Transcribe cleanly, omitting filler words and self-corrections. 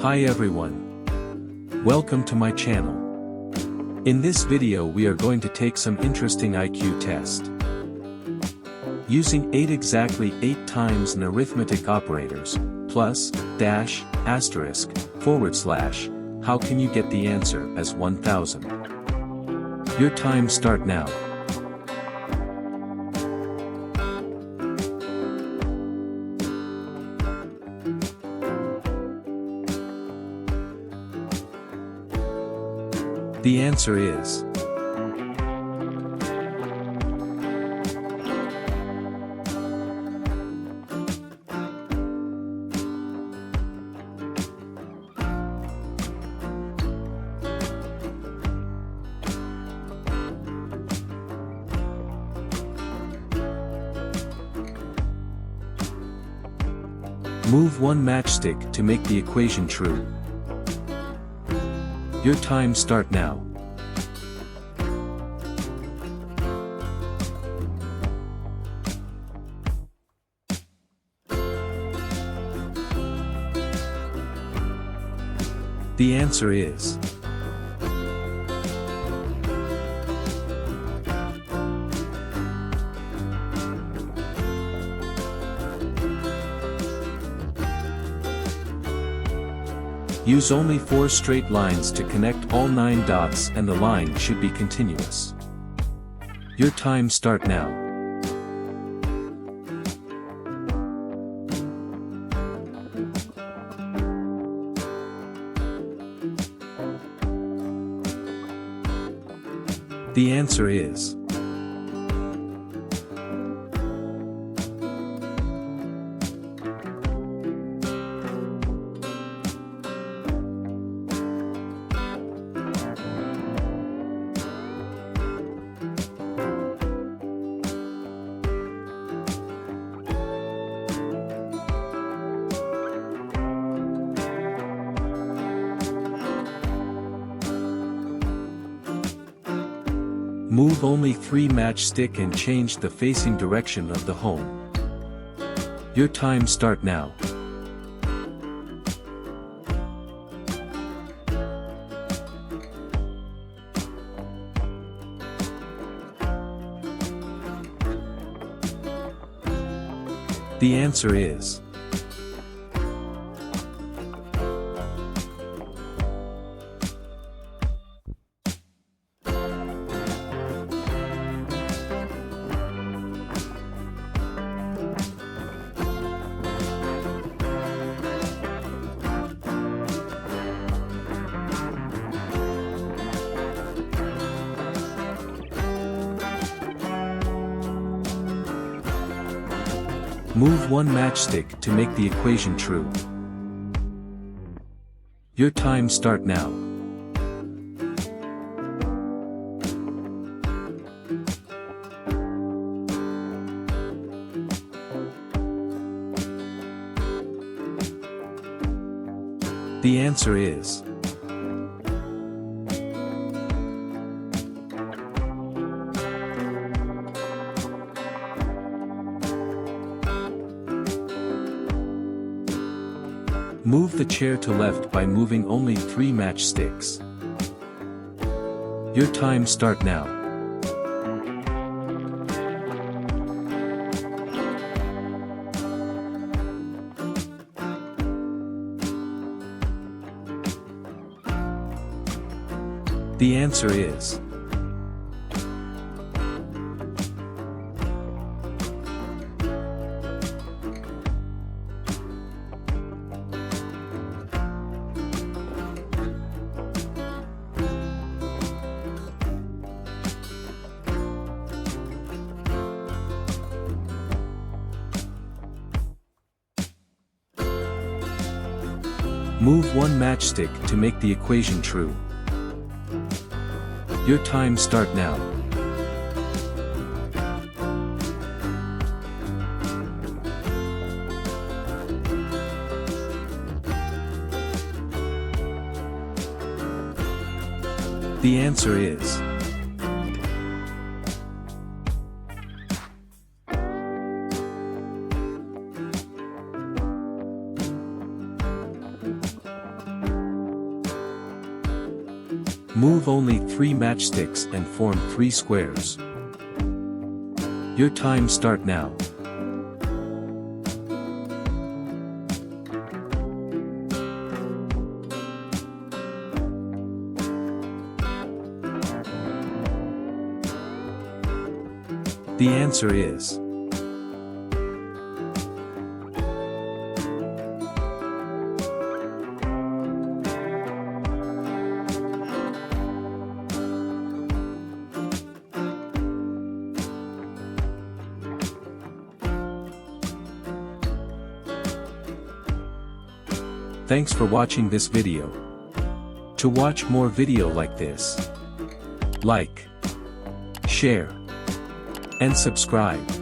Hi everyone. Welcome to my channel. In this video we are going to take some interesting IQ test. Using 8 times an arithmetic operators, plus, dash, asterisk, forward slash, how can you get the answer as 1000? Your time start now. The answer is move one matchstick to make the equation true. Your time start now. The answer is use only 4 straight lines to connect all 9 dots and the line should be continuous. Your time start now. The answer is move only 3 matchstick and change the facing direction of the home. Your time start now. The answer is move one matchstick to make the equation true. Your time start now. The answer is move the chair to left by moving only 3 matchsticks. Your time start now. The answer is move one matchstick to make the equation true. Your time start now. The answer is Move only 3 matchsticks and form 3 squares. Your time start now. The answer is Thanks for watching this video. To watch more video like this, like, share, and subscribe.